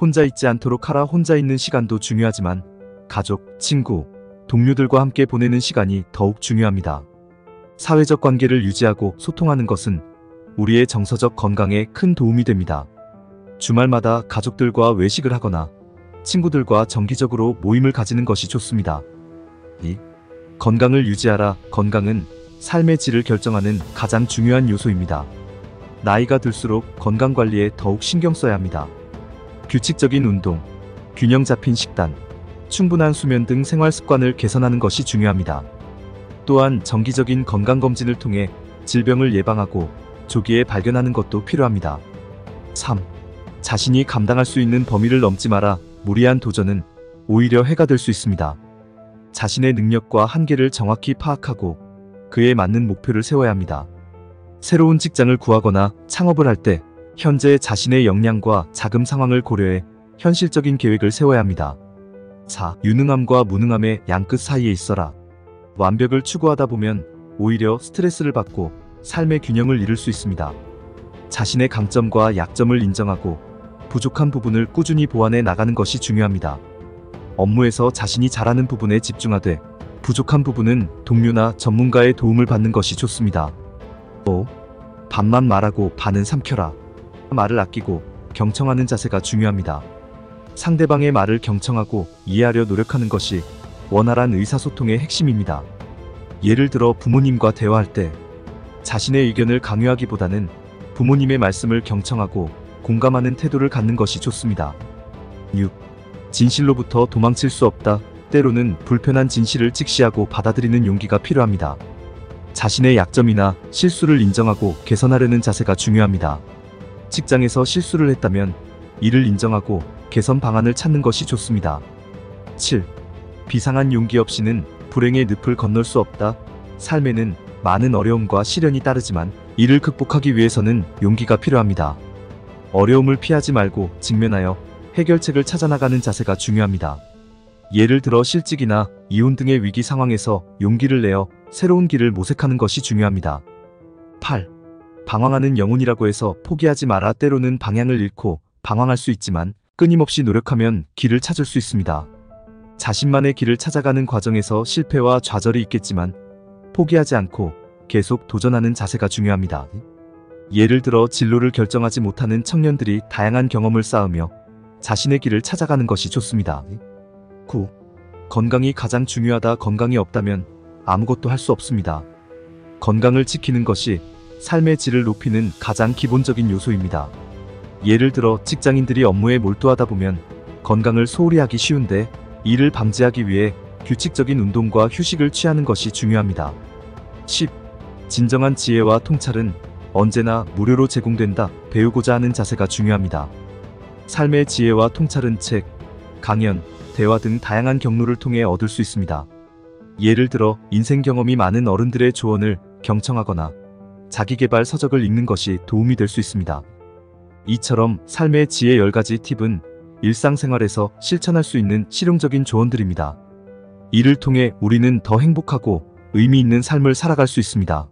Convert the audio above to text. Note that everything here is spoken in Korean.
혼자 있지 않도록 하라. 혼자 있는 시간도 중요하지만 가족, 친구, 동료들과 함께 보내는 시간이 더욱 중요합니다. 사회적 관계를 유지하고 소통하는 것은 우리의 정서적 건강에 큰 도움이 됩니다. 주말마다 가족들과 외식을 하거나 친구들과 정기적으로 모임을 가지는 것이 좋습니다. 2. 건강을 유지하라. 건강은 삶의 질을 결정하는 가장 중요한 요소입니다. 나이가 들수록 건강관리에 더욱 신경 써야 합니다. 규칙적인 운동, 균형 잡힌 식단, 충분한 수면 등 생활 습관을 개선하는 것이 중요합니다. 또한 정기적인 건강검진을 통해 질병을 예방하고 조기에 발견하는 것도 필요합니다. 3. 자신이 감당할 수 있는 범위를 넘지 마라. 무리한 도전은 오히려 해가 될 수 있습니다. 자신의 능력과 한계를 정확히 파악하고 그에 맞는 목표를 세워야 합니다. 새로운 직장을 구하거나 창업을 할 때 현재 자신의 역량과 자금 상황을 고려해 현실적인 계획을 세워야 합니다. 4. 유능함과 무능함의 양끝 사이에 있어라. 완벽을 추구하다 보면 오히려 스트레스를 받고 삶의 균형을 잃을 수 있습니다. 자신의 강점과 약점을 인정하고 부족한 부분을 꾸준히 보완해 나가는 것이 중요합니다. 업무에서 자신이 잘하는 부분에 집중하되 부족한 부분은 동료나 전문가의 도움을 받는 것이 좋습니다. 5. 반만 말하고 반은 삼켜라. 말을 아끼고 경청하는 자세가 중요합니다. 상대방의 말을 경청하고 이해하려 노력하는 것이 원활한 의사소통의 핵심입니다. 예를 들어 부모님과 대화할 때 자신의 의견을 강요하기보다는 부모님의 말씀을 경청하고 공감하는 태도를 갖는 것이 좋습니다. 6. 진실로부터 도망칠 수 없다. 때로는 불편한 진실을 직시하고 받아들이는 용기가 필요합니다. 자신의 약점이나 실수를 인정하고 개선하려는 자세가 중요합니다. 직장에서 실수를 했다면 이를 인정하고 개선 방안을 찾는 것이 좋습니다. 7. 비상한 용기 없이는 불행의 늪을 건널 수 없다. 삶에는 많은 어려움과 시련이 따르지만 이를 극복하기 위해서는 용기가 필요합니다. 어려움을 피하지 말고 직면하여 해결책을 찾아나가는 자세가 중요합니다. 예를 들어 실직이나 이혼 등의 위기 상황에서 용기를 내어 새로운 길을 모색하는 것이 중요합니다. 8. 방황하는 영혼이라고 해서 포기하지 마라. 때로는 방향을 잃고 방황할 수 있지만 끊임없이 노력하면 길을 찾을 수 있습니다. 자신만의 길을 찾아가는 과정에서 실패와 좌절이 있겠지만 포기하지 않고 계속 도전하는 자세가 중요합니다. 예를 들어 진로를 결정하지 못하는 청년들이 다양한 경험을 쌓으며 자신의 길을 찾아가는 것이 좋습니다. 9. 건강이 가장 중요하다. 건강이 없다면 아무것도 할 수 없습니다. 건강을 지키는 것이 삶의 질을 높이는 가장 기본적인 요소입니다. 예를 들어 직장인들이 업무에 몰두하다 보면 건강을 소홀히 하기 쉬운데 이를 방지하기 위해 규칙적인 운동과 휴식을 취하는 것이 중요합니다. 10. 진정한 지혜와 통찰은 언제나 무료로 제공된다. 배우고자 하는 자세가 중요합니다. 삶의 지혜와 통찰은 책, 강연, 대화 등 다양한 경로를 통해 얻을 수 있습니다. 예를 들어 인생 경험이 많은 어른들의 조언을 경청하거나 자기계발 서적을 읽는 것이 도움이 될 수 있습니다. 이처럼 삶의 지혜 10가지 팁은 일상생활에서 실천할 수 있는 실용적인 조언들입니다. 이를 통해 우리는 더 행복하고 의미 있는 삶을 살아갈 수 있습니다.